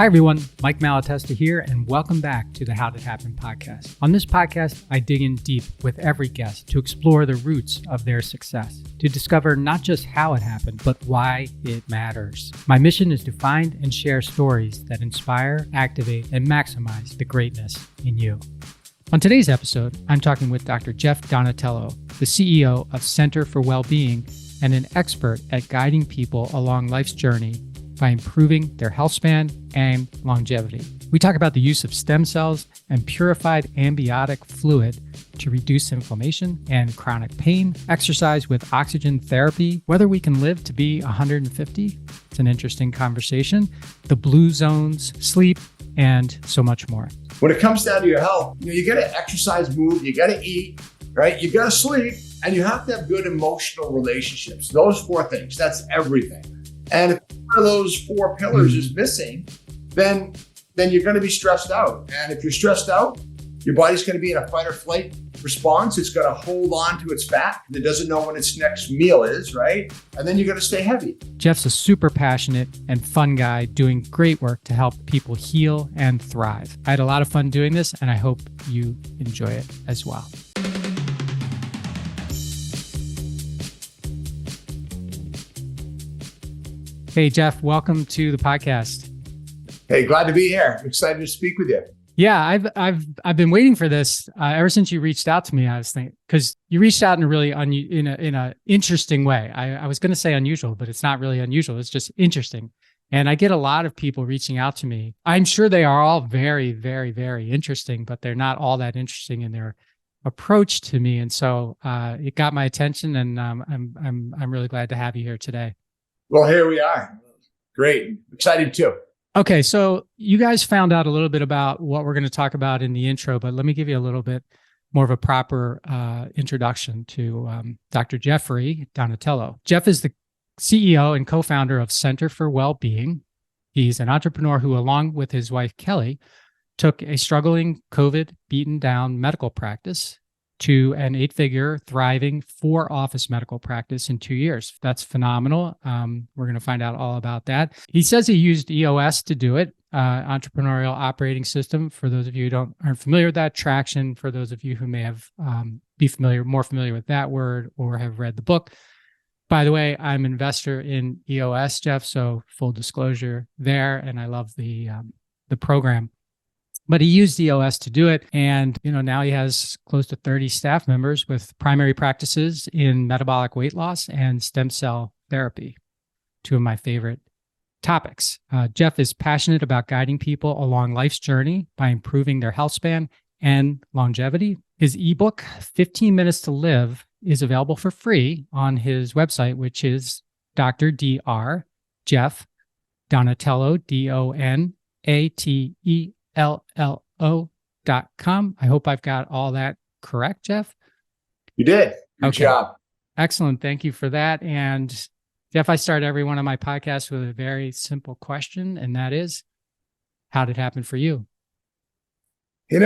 Hi, everyone. Mike Malatesta here, and welcome back to the How Did Happen podcast. On this podcast, I dig in deep with every guest to explore the roots of their success, to discover not just how it happened, but why it matters. My mission is to find and share stories that inspire, activate, and maximize the greatness in you. On today's episode, I'm talking with Dr. Jeff Donatello, the CEO of Center for Wellbeing and an expert at guiding people along life's journey by improving their health span and longevity. We talk about the use of stem cells and purified amniotic fluid to reduce inflammation and chronic pain, exercise with oxygen therapy, whether we can live to be 150. It's an interesting conversation. The blue zones, sleep, and so much more. When it comes down to your health, you got to exercise, move, you got to eat, right? You got to sleep, and you have to have good emotional relationships. Those four things, that's everything. And if one of those four pillars is missing, then you're going to be stressed out. And if you're stressed out, your body's going to be in a fight or flight response. It's going to hold on to its fat. It doesn't know when its next meal is, right? And then you're going to stay heavy. Jeff's a super passionate and fun guy doing great work to help people heal and thrive. I had a lot of fun doing this, and I hope you enjoy it as well. Hey, Jeff, welcome to the podcast. Hey, glad to be here. I'm excited to speak with you. Yeah, I've been waiting for this ever since you reached out to me. I was thinking, because you reached out in a really in a interesting way. I was going to say unusual, but it's not really unusual. It's just interesting. And I get a lot of people reaching out to me. I'm sure they are all very, very, very interesting, but they're not all that interesting in their approach to me. And so it got my attention, and I'm really glad to have you here today. Well, here we are. Great. Excited too. Okay. So you guys found out a little bit about what we're going to talk about in the intro, but let me give you a little bit more of a proper introduction to Dr. Jeffrey Donatello. Jeff is the CEO and co-founder of Center for Wellbeing. He's an entrepreneur who, along with his wife, Kelly, took a struggling COVID beaten down medical practice to an 8-figure, thriving 4-office medical practice in 2 years. That's phenomenal. We're going to find out all about that. He says he used EOS to do it, Entrepreneurial Operating System. For those of you who aren't familiar with that, Traction, for those of you who may have more familiar with that word or have read the book. By the way, I'm an investor in EOS, Jeff, so full disclosure there, and I love the program. But he used EOS to do it. And, now he has close to 30 staff members with primary practices in metabolic weight loss and stem cell therapy, two of my favorite topics. Jeff is passionate about guiding people along life's journey by improving their health span and longevity. His ebook, 15 Minutes to Live, is available for free on his website, which is Dr. Jeff Donatello, DONATELLO.com. I hope I've got all that correct, Jeff. You did. Good job. Excellent. Thank you for that. And Jeff, I start every one of my podcasts with a very simple question, and that is, how did it happen for you? How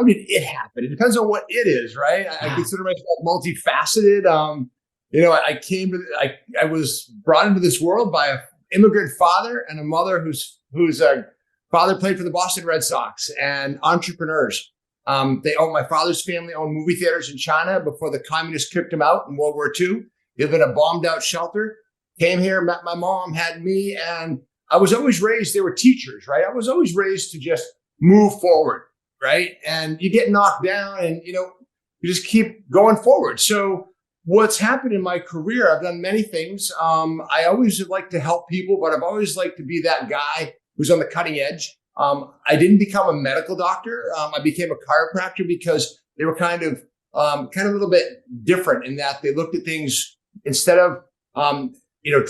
did it happen? It depends on what it is, right? I consider myself multifaceted. I was brought into this world by an immigrant father and a mother whose father played for the Boston Red Sox and entrepreneurs. My father's family owned movie theaters in China before the communists kicked them out in World War II. He lived in a bombed out shelter, came here, met my mom, had me, and I was always raised, they were teachers, right? I was always raised to just move forward, right? And you get knocked down and, you just keep going forward. So what's happened in my career, I've done many things. I always like to help people, but I've always liked to be that guy who's on the cutting edge. I didn't become a medical doctor. I became a chiropractor because they were kind of a little bit different in that they looked at things instead of,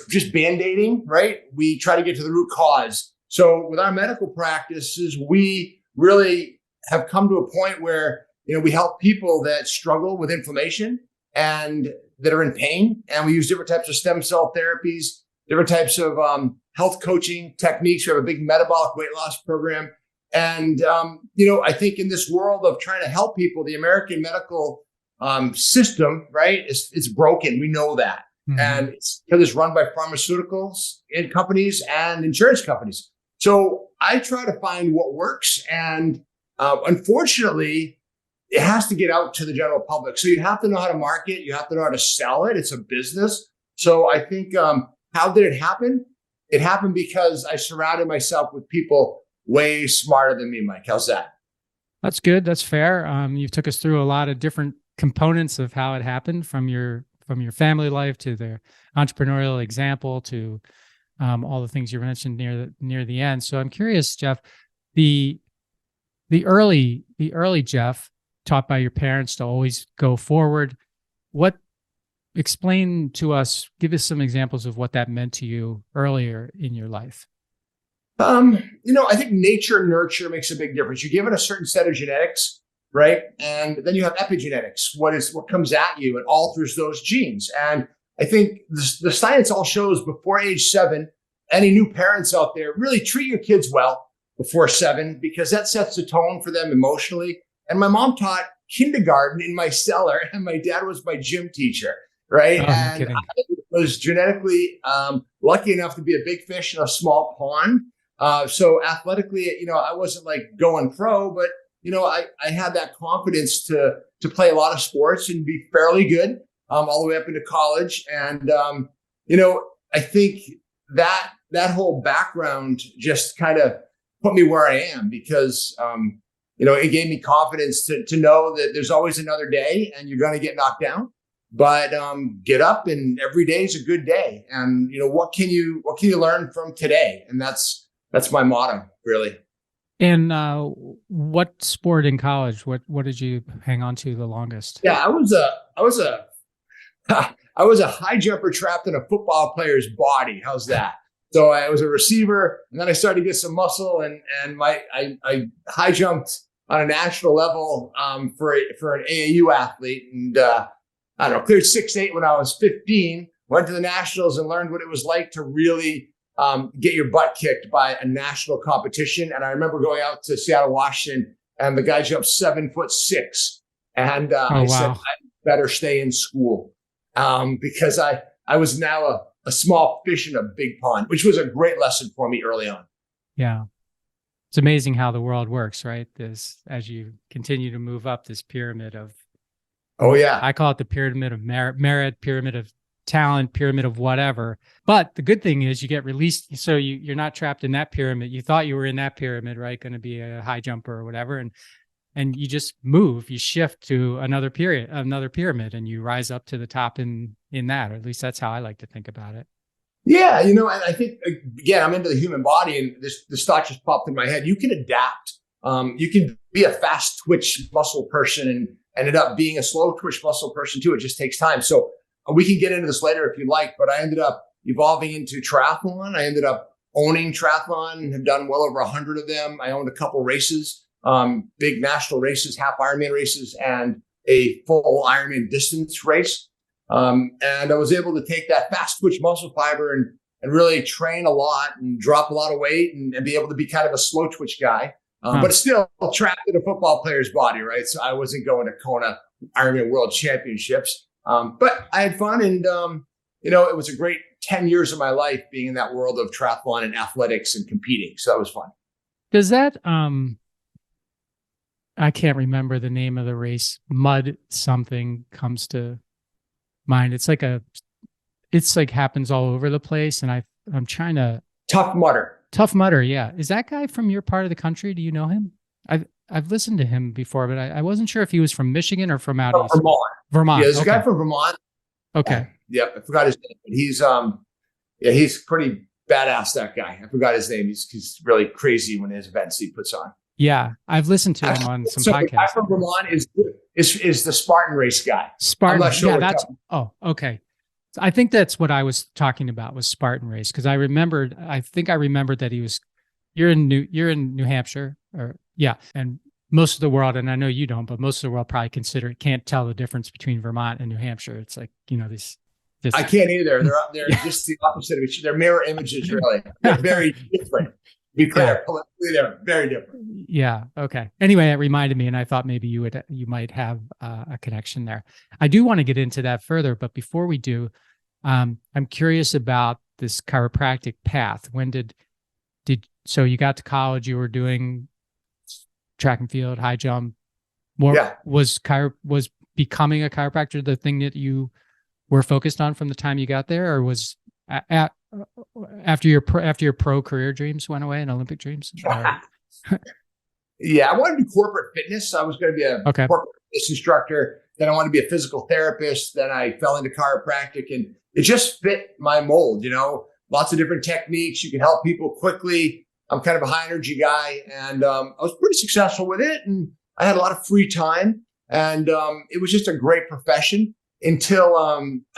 just band-aiding, right? We try to get to the root cause. So with our medical practices, we really have come to a point where, we help people that struggle with inflammation and that are in pain. And we use different types of stem cell therapies, different types of health coaching techniques. We have a big metabolic weight loss program. And, I think in this world of trying to help people, the American medical system, right, it's broken. We know that. Mm-hmm. And it's run by pharmaceuticals and companies and insurance companies. So I try to find what works. And unfortunately, it has to get out to the general public. So you have to know how to market. You have to know how to sell it. It's a business. So I think, how did it happen? It happened because I surrounded myself with people way smarter than me, Mike. How's that? That's good. That's fair. You took us through a lot of different components of how it happened, from your family life to the entrepreneurial example to all the things you mentioned near the end. So I'm curious, Jeff, the early Jeff, taught by your parents to always go forward. Explain to us, give us some examples of what that meant to you earlier in your life. I think nature and nurture makes a big difference. You're given a certain set of genetics, right? And then you have epigenetics, what comes at you and alters those genes. And I think the science all shows before age 7, any new parents out there, really treat your kids well before 7, because that sets the tone for them emotionally. And my mom taught kindergarten in my cellar, and my dad was my gym teacher, right? Oh, and no, I was genetically lucky enough to be a big fish in a small pond. So athletically, I wasn't like going pro, but I had that confidence to play a lot of sports and be fairly good all the way up into college. And I think that whole background just kind of put me where I am, because it gave me confidence to know that there's always another day and you're going to get knocked down, but get up, and every day is a good day. And what can you learn from today? And that's my motto, really. And what sport in college? What did you hang on to the longest? Yeah, I was a high jumper trapped in a football player's body. How's that? So I was a receiver, and then I started to get some muscle, and I high jumped on a national level for an AAU athlete, and I don't know, cleared 6'8" when I was 15. Went to the nationals and learned what it was like to really get your butt kicked by a national competition. And I remember going out to Seattle, Washington, and the guy jumped 7'6", and I said, I better stay in school because I was now a small fish in a big pond, which was a great lesson for me early on. Yeah. It's amazing how the world works, right? As you continue to move up this pyramid of, oh yeah, I call it the pyramid of merit, pyramid of talent, pyramid of whatever. But the good thing is you get released. So you're not trapped in that pyramid. You thought you were in that pyramid, right? Going to be a high jumper or whatever. And you just move, you shift to another pyramid, and you rise up to the top in that, or at least that's how I like to think about it. Yeah. And I think, again, I'm into the human body, and this thought just popped in my head. You can adapt. You can be a fast twitch muscle person and ended up being a slow twitch muscle person too. It just takes time. So we can get into this later if you like, but I ended up evolving into triathlon. I ended up owning triathlon and have done well over 100 of them. I owned a couple races, big national races, half Ironman races, and a full Ironman distance race. And I was able to take that fast twitch muscle fiber and really train a lot and drop a lot of weight and be able to be kind of a slow twitch guy. But still trapped in a football player's body, right? So I wasn't going to Kona Ironman World Championships. But I had fun, and it was a great 10 years of my life being in that world of triathlon and athletics and competing. So that was fun. Does that I can't remember the name of the race. Mud something comes to mind. It's like happens all over the place, and I'm trying to Tough Mudder. Yeah. Is that guy from your part of the country? Do you know him? I've listened to him before, but I wasn't sure if he was from Michigan or from out east. Vermont. Yeah, there's a guy from Vermont. Okay. Yeah, I forgot his name, but he's pretty badass, that guy. I forgot his name. He's really crazy when his events he puts on. Yeah, I've listened to him on some podcasts. The guy from Vermont is the Spartan race guy. Spartan. I'm not sure. Yeah, okay. I think that's what I was talking about was Spartan race, because I remembered that you're in New Hampshire, or yeah, and most of the world, and I know you don't, but most of the world probably can't tell the difference between Vermont and New Hampshire. It's like, this. I can't either. They're just the opposite of each other. They're mirror images, really. They're very different. Be clear, politically, they're very different. Yeah. Okay. Anyway, it reminded me, and I thought maybe you might have a connection there. I do want to get into that further, but before we do, I'm curious about this chiropractic path. When did so you got to college, you were doing track and field, high jump. Was becoming a chiropractor the thing that you were focused on from the time you got there, or was after your pro career dreams went away and Olympic dreams? Yeah, I wanted to do corporate fitness. I was going to be a corporate fitness instructor. Then I wanted to be a physical therapist. Then I fell into chiropractic, and it just fit my mold. Lots of different techniques. You can help people quickly. I'm kind of a high energy guy, and I was pretty successful with it. And I had a lot of free time, and it was just a great profession until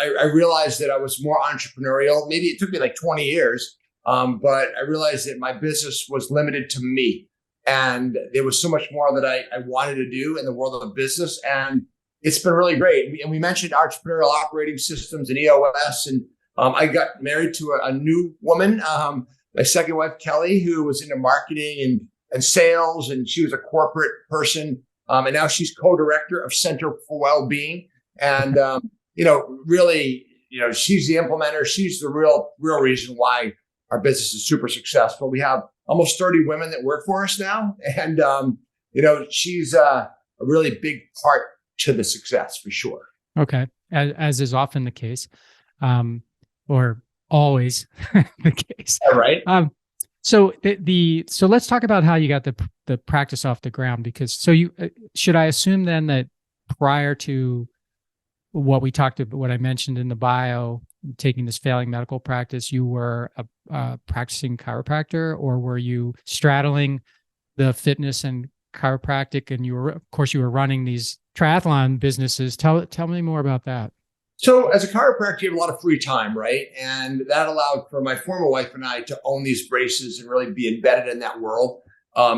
I realized that I was more entrepreneurial. Maybe it took me like 20 years, but I realized that my business was limited to me. And there was so much more that I wanted to do in the world of business. And it's been really great. And we mentioned entrepreneurial operating systems and EOS. And I got married to a new woman, my second wife, Kelly, who was into marketing and sales. And she was a corporate person. And now she's co-director of Center for Wellbeing. And, really, she's the implementer. She's the real reason why our business is super successful. We have almost 30 women that work for us now. And, she's a really big part to the success for sure. Okay. As is often the case, or always the case. All right. So so let's talk about how you got the practice off the ground, because should I assume then that prior to what I mentioned in the bio, taking this failing medical practice, you were a practicing chiropractor, or were you straddling the fitness and chiropractic, and you were running these triathlon businesses? Tell me more about that. So as a chiropractor, you have a lot of free time, right? And that allowed for my former wife and I to own these braces and really be embedded in that world.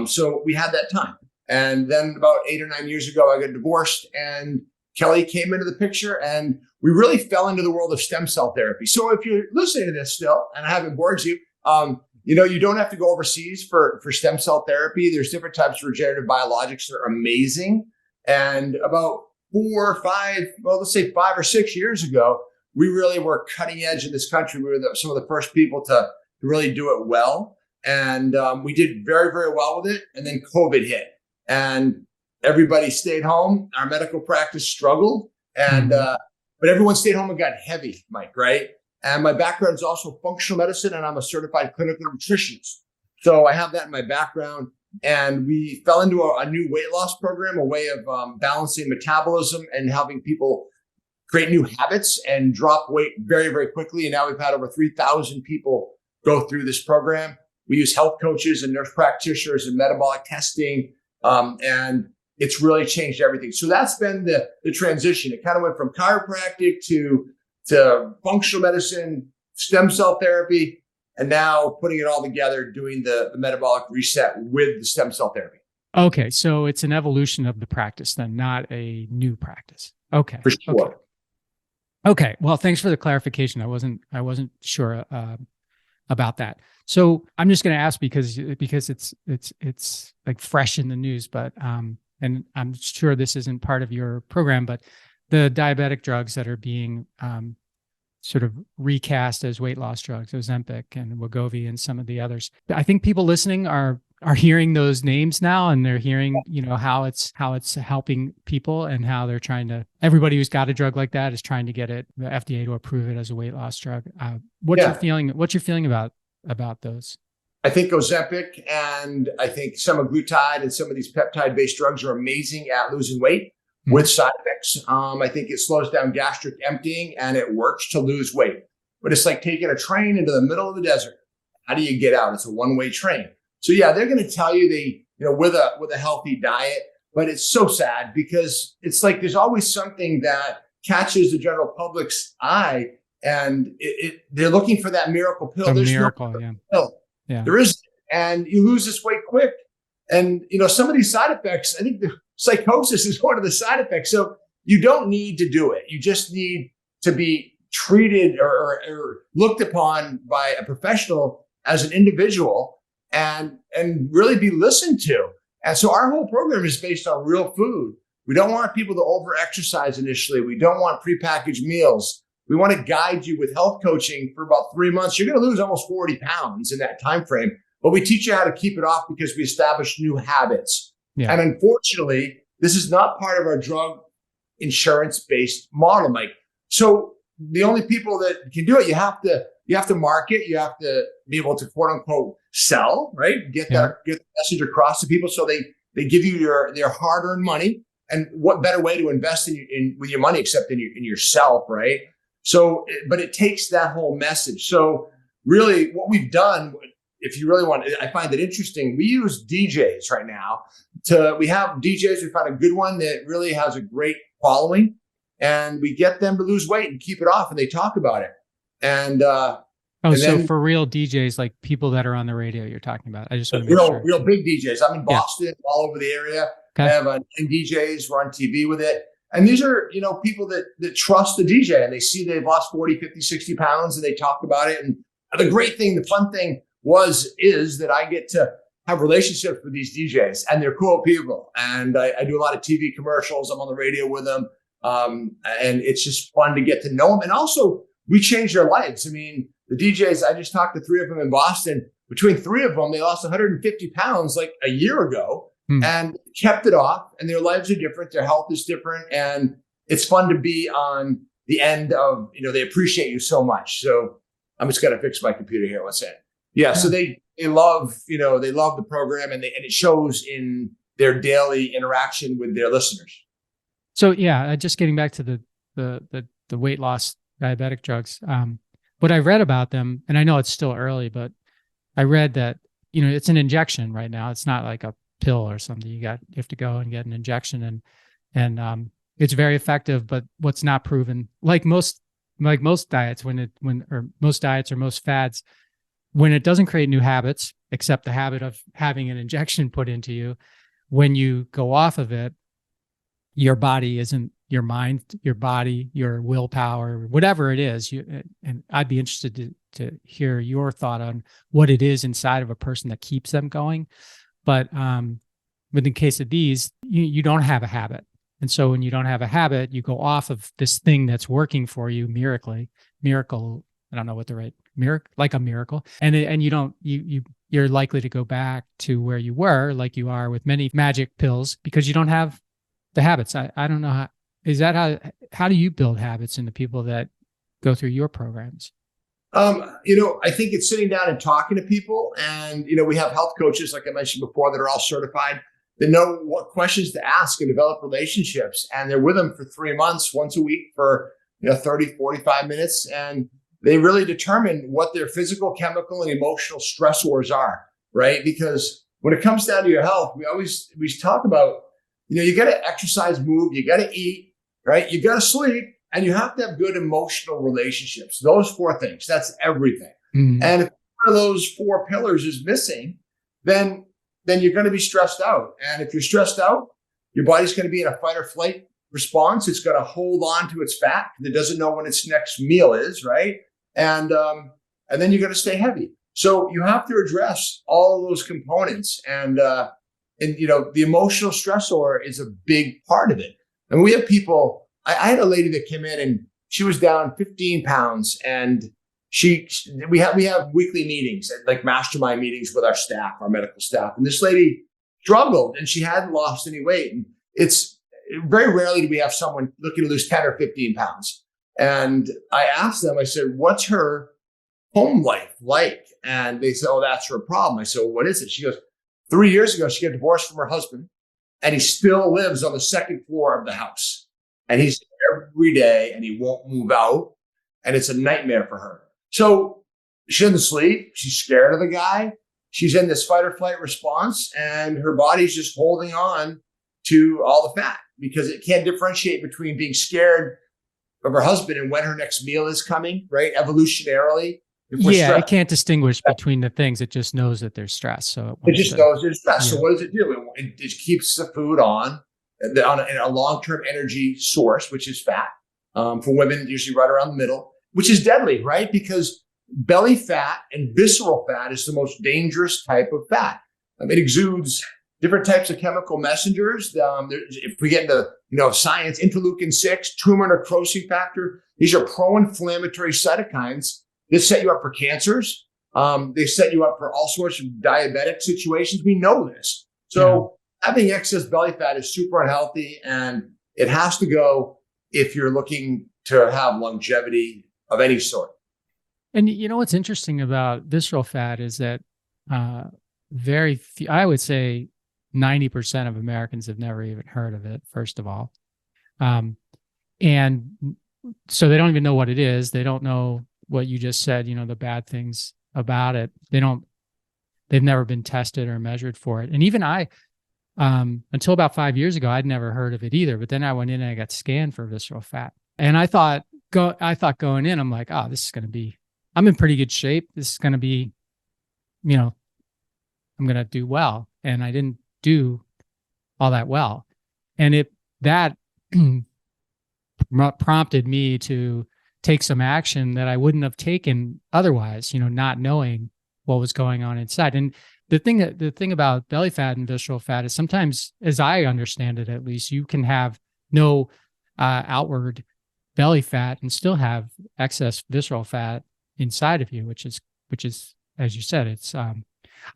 So we had that time. And then about 8 or 9 years ago, I got divorced, and Kelly came into the picture, and we really fell into the world of stem cell therapy. So if you're listening to this still, and I haven't bored you, you don't have to go overseas for stem cell therapy. There's different types of regenerative biologics that are amazing. And about 5 or 6 years ago, we really were cutting edge in this country. We were some of the first people to really do it well. And we did very, very well with it. And then COVID hit, and everybody stayed home. Our medical practice struggled, and but everyone stayed home and got heavy, Mike, right? And my background is also functional medicine, and I'm a certified clinical nutritionist. So I have that in my background. And we fell into a new weight loss program, a way of balancing metabolism and helping people create new habits and drop weight very, very quickly. And now we've had over 3,000 people go through this program. We use health coaches and nurse practitioners and metabolic testing, and it's really changed everything. So that's been the transition. It kind of went from chiropractic to functional medicine, stem cell therapy, and now putting it all together, doing the metabolic reset with the stem cell therapy. Okay. So it's an evolution of the practice then, not a new practice. Okay. For sure. Okay. Well, thanks for the clarification. I wasn't sure about that. So I'm just going to ask because it's like fresh in the news, but and I'm sure this isn't part of your program, but the diabetic drugs that are being sort of recast as weight loss drugs, Ozempic and Wegovy and some of the others. I think people listening are hearing those names now, and they're hearing, how it's helping people, and how they're trying to, everybody who's got a drug like that is trying to get the FDA to approve it as a weight loss drug. What's your feeling about those? I think Ozempic and I think semaglutide and some of these peptide-based drugs are amazing at losing weight with side effects. I think it slows down gastric emptying, and it works to lose weight. But it's like taking a train into the middle of the desert. How do you get out? It's a one-way train. So yeah, they're going to tell you with a healthy diet, but it's so sad because it's like there's always something that catches the general public's eye, and they're looking for that miracle pill. There's no pill. Yeah. There is, and you lose this weight quick. And some of these side effects, I think the psychosis is one of the side effects. So you don't need to do it. You just need to be treated or looked upon by a professional as an individual and really be listened to. And so our whole program is based on real food. We don't want people to over-exercise initially. We don't want prepackaged meals. We want to guide you with health coaching for about 3 months. You're going to lose almost 40 pounds in that time frame. but we teach you how to keep it off because we establish new habits. Yeah. And unfortunately, this is not part of our drug insurance-based model, Mike. So the only people that can do it, you have to market, you have to be able to quote unquote sell, right? Get the message across to people so they give you their hard-earned money. And what better way to invest in with your money except in yourself, right? So, but it takes that whole message. So really what we've done, if you really want, I find it interesting. We use DJs right now we have DJs. We found a good one that really has a great following, and we get them to lose weight and keep it off, and they talk about it. And, so for real DJs, like people that are on the radio you're talking about. I just want to make sure. Real big DJs. I'm in Boston, all over the area. Okay. I have 9 DJs. We're on TV with it. And these are, people that trust the DJ, and they see they've lost 40, 50, 60 pounds, and they talk about it. And the great thing, the fun thing is that I get to have relationships with these DJs, and they're cool people. And I do a lot of TV commercials. I'm on the radio with them. And it's just fun to get to know them. And also we change their lives. I mean, the DJs, I just talked to 3 of them in Boston. Between 3 of them, they lost 150 pounds like a year ago and kept it off. And their lives are different. Their health is different. And it's fun to be on the end of, they appreciate you so much. So I'm just going to fix my computer here. What's that? Yeah. So they love, they love the program, and it shows in their daily interaction with their listeners. So yeah, just getting back to the weight loss diabetic drugs. What I read about them, and I know it's still early, but I read that, it's an injection right now. It's not like a pill or something. You have to go and get an injection, and it's very effective. But what's not proven, like most diets, most diets or most fads, when it doesn't create new habits, except the habit of having an injection put into you, when you go off of it, your body isn't your mind, your body, your willpower, whatever it is. And I'd be interested to hear your thought on what it is inside of a person that keeps them going. But in the case of these, you don't have a habit. And so when you don't have a habit, you go off of this thing that's working for you miracle. I don't know what the right like a miracle. And you're likely to go back to where you were, like you are with many magic pills, because you don't have the habits. I don't know how do you build habits in the people that go through your programs? I think it's sitting down and talking to people, and, we have health coaches, like I mentioned before, that are all certified, that know what questions to ask and develop relationships. And they're with them for 3 months, once a week for, 30, 45 minutes. And they really determine what their physical, chemical, and emotional stressors are, right? Because when it comes down to your health, we talk about, you got to exercise, move, you got to eat, right? You got to sleep, and you have to have good emotional relationships. Those 4 things, that's everything. Mm-hmm. And if one of those 4 pillars is missing, then you're going to be stressed out. And if you're stressed out, your body's going to be in a fight or flight response. It's going to hold on to its fat because it doesn't know when its next meal is, right? And then you're going to stay heavy. So you have to address all of those components. And the emotional stressor is a big part of it. And we have people, I had a lady that came in and she was down 15 pounds, and we have weekly meetings, like mastermind meetings with our staff, our medical staff. And this lady struggled, and she hadn't lost any weight. And it's very rarely do we have someone looking to lose 10 or 15 pounds. And I asked them, I said, what's her home life like? And they said, oh, that's her problem. I said, well, what is it? She goes, 3 years ago, she got divorced from her husband, and he still lives on the 2nd floor of the house. And he's there every day, and he won't move out. And it's a nightmare for her. So she doesn't sleep. She's scared of the guy. She's in this fight or flight response, and her body's just holding on to all the fat because it can't differentiate between being scared of her husband and when her next meal is coming, right? Evolutionarily. Yeah, it can't distinguish between the things. It just knows that there's stress. So it just knows there's stress. Yeah. So what does it do? It keeps the food on a long-term energy source, which is fat. For women, usually right around the middle, which is deadly, right? Because belly fat and visceral fat is the most dangerous type of fat. It exudes different types of chemical messengers. If we get into science, interleukin-6, tumor necrosis factor, these are pro-inflammatory cytokines that set you up for cancers, They set you up for all sorts of diabetic situations. We know this. So having excess belly fat is super unhealthy, and it has to go if you're looking to have longevity of any sort. And you know what's interesting about visceral fat is that very few, I would say 90% of Americans have never even heard of it, first of all. And so they don't even know what it is. They don't know what you just said, the bad things about it. They've never been tested or measured for it. And even I, until about 5 years ago, I'd never heard of it either. But then I went in and I got scanned for visceral fat. And I thought going in, I'm like, oh, this is going to be, I'm in pretty good shape. This is going to be, I'm going to do well. And I didn't do all that well. And that prompted me to take some action that I wouldn't have taken otherwise, not knowing what was going on inside. And the thing about belly fat and visceral fat is sometimes, as I understand it, at least, you can have no outward belly fat and still have excess visceral fat inside of you, which is, as you said, it's,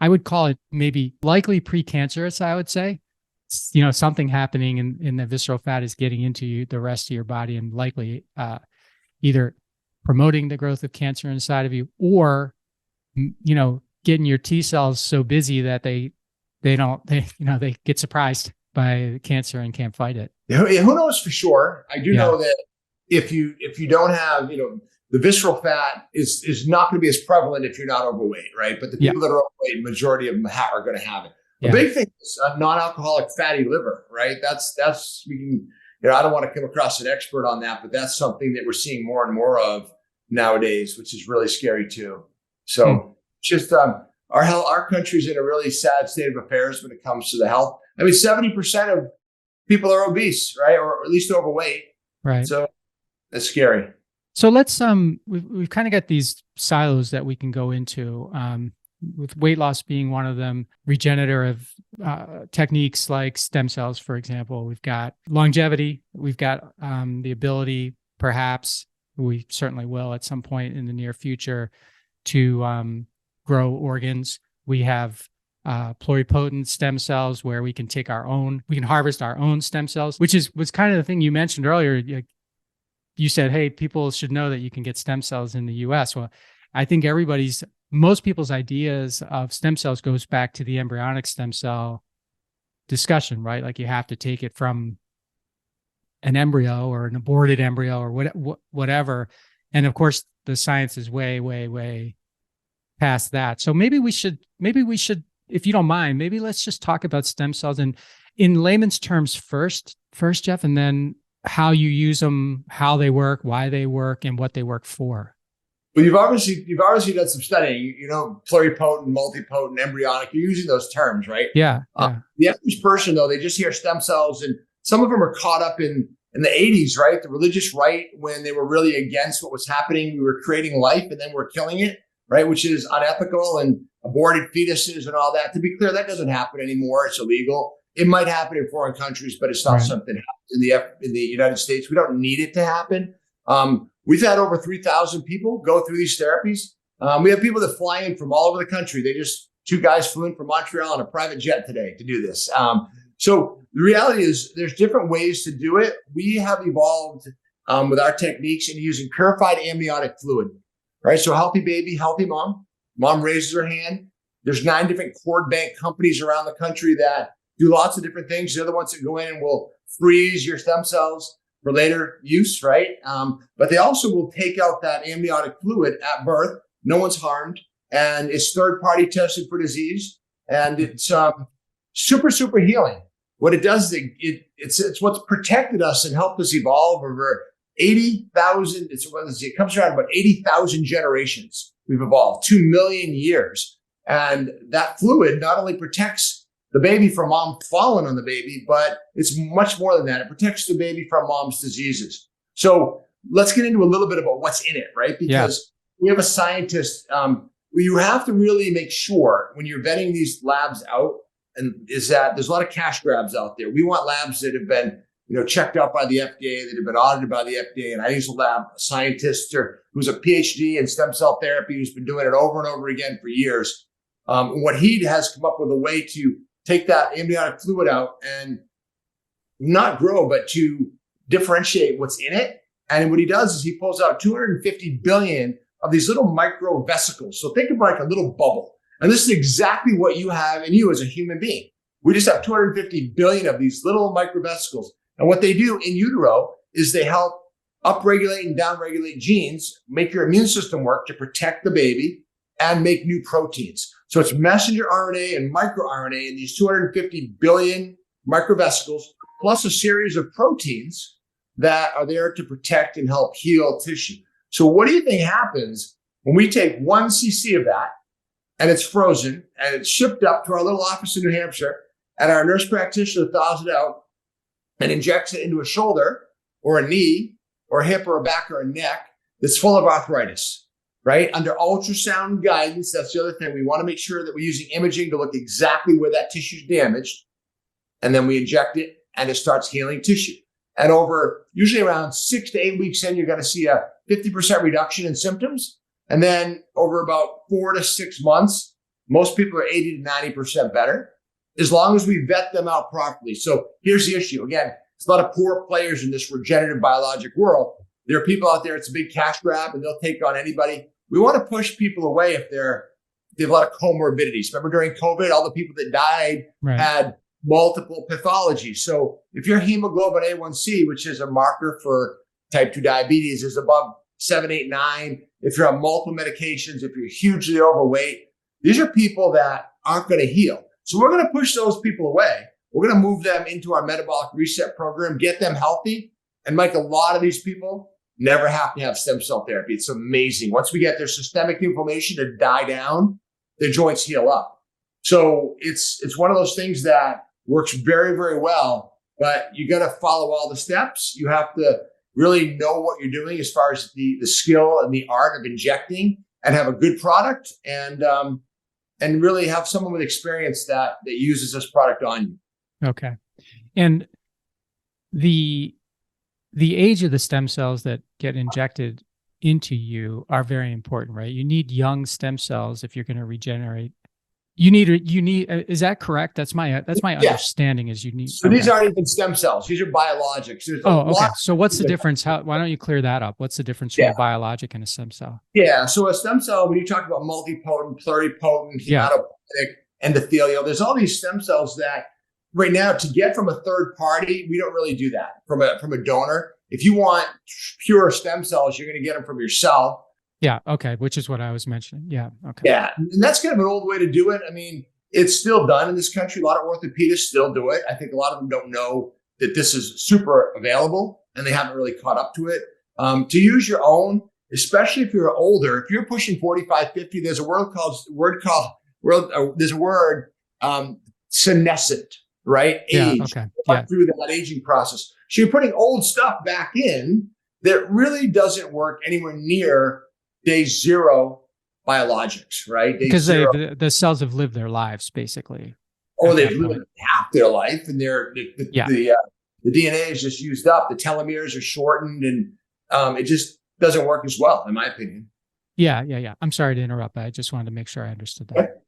I would call it maybe likely precancerous, I would say. Something happening in the visceral fat is getting into the rest of your body and likely either promoting the growth of cancer inside of you, or, getting your T cells so busy that they get surprised by the cancer and can't fight it. Who knows for sure? I do know that if you don't have, the visceral fat is not going to be as prevalent if you're not overweight, right? But the people that are overweight, majority of them are going to have it. A big thing is non-alcoholic fatty liver, right? That's we can, I don't want to come across an expert on that, but that's something that we're seeing more and more of nowadays, which is really scary too. So just our country's in a really sad state of affairs when it comes to the health. I mean, 70% of people are obese, right? Or at least overweight. Right. So that's scary. So let's we've kind of got these silos that we can go into, with weight loss being one of them, regenerative techniques like stem cells, for example. We've got longevity. We've got the ability, perhaps we certainly will at some point in the near future, to grow organs. We have pluripotent stem cells where we can harvest our own stem cells, which was kind of the thing you mentioned earlier. You said, hey, people should know that you can get stem cells in the US. Well, I think most people's ideas of stem cells goes back to the embryonic stem cell discussion, right? Like you have to take it from an embryo or an aborted embryo or whatever. And of course, the science is way, way, way past that. So maybe we should, if you don't mind, maybe let's just talk about stem cells and in layman's terms first, Jeff, and then how you use them, how they work, why they work, and what they work for. Well, you've obviously done some studying. Pluripotent, multipotent, embryonic. You're using those terms, right? Yeah. The average person, though, they just hear stem cells, and some of them are caught up in the 80s, right? The religious right, when they were really against what was happening. We were creating life, and then we're killing it, right? Which is unethical, and aborted fetuses and all that. To be clear, that doesn't happen anymore. It's illegal. It might happen in foreign countries, but it's not something that happens in the United States. We don't need it to happen. We've had over 3,000 people go through these therapies. We have people that fly in from all over the country. Two guys flew in from Montreal on a private jet today to do this. So the reality is there's different ways to do it. We have evolved with our techniques and using purified amniotic fluid, right? So healthy baby, healthy mom. Mom raises her hand. There's 9 different cord bank companies around the country that do lots of different things. They're the ones that go in and will freeze your stem cells for later use, right? But they also will take out that amniotic fluid at birth. No one's harmed, and it's third-party tested for disease, and it's super, super healing. What it does is it's what's protected us and helped us evolve over 80,000. It comes around about 80,000 generations. We've evolved 2 million years, and that fluid not only protects the baby from mom falling on the baby, but it's much more than that. It protects the baby from mom's diseases. So let's get into a little bit about what's in it, right? Because we have a scientist. You have to really make sure when you're vetting these labs out, and is that there's a lot of cash grabs out there. We want labs that have been checked out by the FDA, that have been audited by the FDA. And I use a lab, a scientist who's a PhD in stem cell therapy, who's been doing it over and over again for years. What he has come up with a way to take that amniotic fluid out and not grow, but to differentiate what's in it. And what he does is he pulls out 250 billion of these little micro vesicles. So think of like a little bubble. And this is exactly what you have in you as a human being. We just have 250 billion of these little microvesicles. And what they do in utero is they help upregulate and downregulate genes, make your immune system work to protect the baby and make new proteins. So it's messenger RNA and microRNA in these 250 billion microvesicles, plus a series of proteins that are there to protect and help heal tissue. So what do you think happens when we take 1 cc of that and it's frozen and it's shipped up to our little office in New Hampshire, and our nurse practitioner thaws it out and injects it into a shoulder or a knee or a hip or a back or a neck that's full of arthritis, right? Under ultrasound guidance, that's the other thing. We want to make sure that we're using imaging to look exactly where that tissue is damaged. And then we inject it and it starts healing tissue. And over usually around 6 to 8 weeks in, you're going to see a 50% reduction in symptoms. And then over about 4 to 6 months, most people are 80 to 90% better, as long as we vet them out properly. So here's the issue. Again, it's a lot of poor players in this regenerative biologic world. There are people out there, it's a big cash grab and they'll take on anybody. We want to push people away if they have a lot of comorbidities. Remember during COVID, all the people that died had multiple pathologies. So if your hemoglobin A1C, which is a marker for type 2 diabetes, is above 7, 8, 9, if you're on multiple medications, if you're hugely overweight, these are people that aren't going to heal. So we're going to push those people away. We're going to move them into our metabolic reset program, get them healthy, and make a lot of these people never have to have stem cell therapy. It's amazing. Once we get their systemic inflammation to die down, their joints heal up. So it's one of those things that works very, very well, but you got to follow all the steps. You have to really know what you're doing as far as the skill and the art of injecting, and have a good product, and really have someone with experience that uses this product on you. Okay. And the age of the stem cells that get injected into you are very important, right? You need young stem cells if you're going to regenerate. You need, is that correct? That's my understanding is you need. So these aren't even stem cells. These are biologics. Okay. So what's the difference? Why don't you clear that up? What's the difference between a biologic and a stem cell? Yeah. So a stem cell, when you talk about multipotent, pluripotent, hematopoietic, endothelial, there's all these stem cells that right now, to get from a third party, we don't really do that from a donor. If you want pure stem cells, you're going to get them from yourself. Yeah. Okay. Which is what I was mentioning. Yeah. Okay. Yeah. And that's kind of an old way to do it. I mean, it's still done in this country. A lot of orthopedists still do it. I think a lot of them don't know that this is super available and they haven't really caught up to it. To use your own, especially if you're older, if you're pushing 45, 50, there's a word senescent, right? Age. Yeah. Okay. Yeah. Through that aging process. So you're putting old stuff back in that really doesn't work anywhere near day zero biologics, right? Because the cells have lived their lives basically. Or they've lived half their life, and the DNA is just used up. The telomeres are shortened, and it just doesn't work as well, in my opinion. Yeah. I'm sorry to interrupt. I just wanted to make sure I understood that.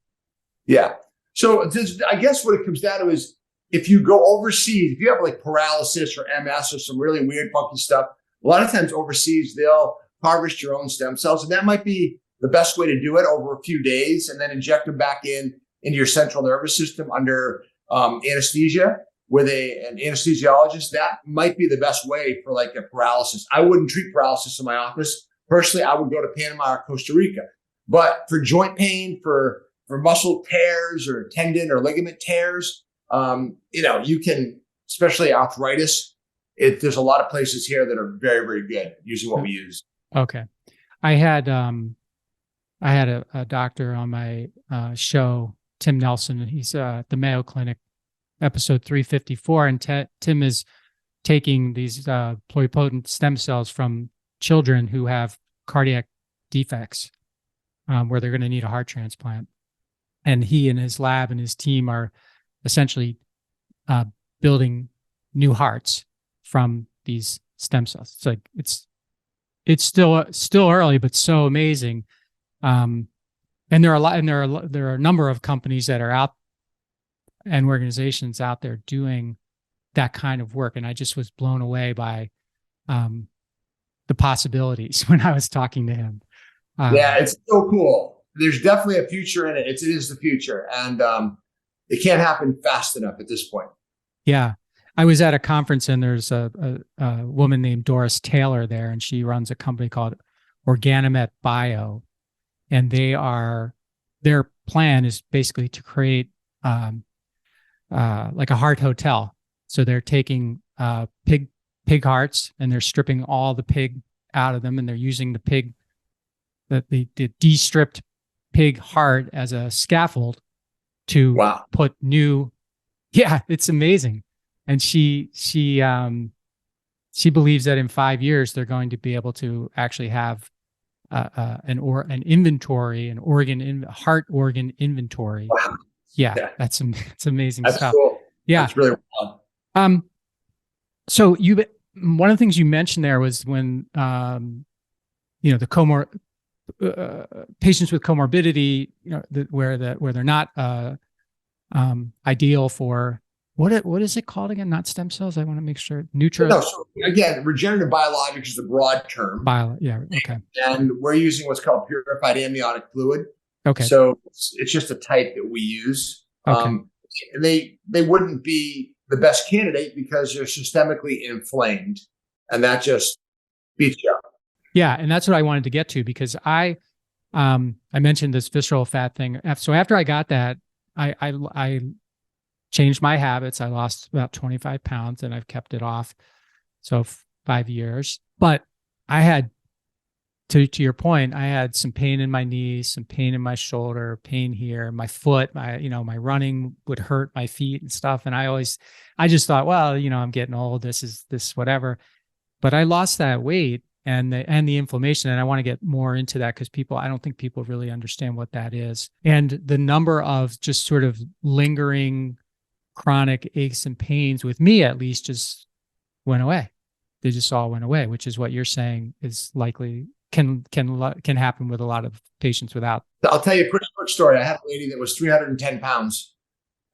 Yeah. So I guess what it comes down to is if you go overseas, if you have like paralysis or MS or some really weird, funky stuff, a lot of times overseas, they'll harvest your own stem cells. And that might be the best way to do it over a few days, and then inject them back into your central nervous system under anesthesia with an anesthesiologist. That might be the best way for like a paralysis. I wouldn't treat paralysis in my office. Personally, I would go to Panama or Costa Rica. But for joint pain, for muscle tears or tendon or ligament tears, you can, especially arthritis, there's a lot of places here that are very, very good using what we use. Okay. I had a doctor on my show, Tim Nelson, and he's at the Mayo Clinic, episode 354. And Tim is taking these pluripotent stem cells from children who have cardiac defects, where they're going to need a heart transplant. And he and his lab and his team are essentially building new hearts from these stem cells. It's like it's still early, but so amazing. And there are a number of companies that are out and organizations out there doing that kind of work. And I just was blown away by the possibilities when I was talking to him. Yeah, it's so cool. There's definitely a future in it. It is the future. And it can't happen fast enough at this point. Yeah. I was at a conference and there's a woman named Doris Taylor there, and she runs a company called Organomet Bio. And their plan is basically to create like a heart hotel. So they're taking pig hearts and they're stripping all the pig out of them, and they're using the de-stripped pig heart as a scaffold to put new. Yeah, it's amazing. And she believes that in 5 years they're going to be able to actually have an inventory, heart organ inventory. Wow. Yeah, that's amazing that's stuff. Cool. Yeah, that's really wild. So one of the things you mentioned there was when the patients with comorbidity, where they're not ideal for what is it called again? Not stem cells. I want to make sure. So again, regenerative biologics is a broad term. Yeah. Okay. And we're using what's called purified amniotic fluid. Okay. So it's just a type that we use. Okay. They wouldn't be the best candidate because they're systemically inflamed, and that just beats you up. Yeah, and that's what I wanted to get to, because I mentioned this visceral fat thing. So after I got that, I changed my habits. I lost about 25 pounds and I've kept it off. So 5 years, but I had, to your point, I had some pain in my knees, some pain in my shoulder, pain here, my foot, my running would hurt my feet and stuff. And I just thought, well, I'm getting old. This is whatever. But I lost that weight and the inflammation. And I want to get more into that because I don't think people really understand what that is. And the number of just sort of lingering chronic aches and pains, with me at least, just went away. They just all went away, which is what you're saying is likely can happen with a lot of patients without. I'll tell you a quick story. I had a lady that was 310 pounds,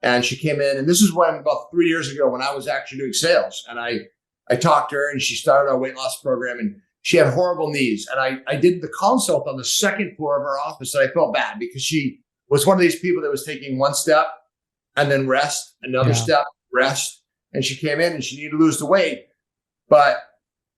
and she came in, and this is about 3 years ago when I was actually doing sales, and I talked to her, and she started our weight loss program, and she had horrible knees. And I did the consult on the second floor of her office, and I felt bad because she was one of these people that was taking one step and then rest, another step, rest. And she came in and she needed to lose the weight, but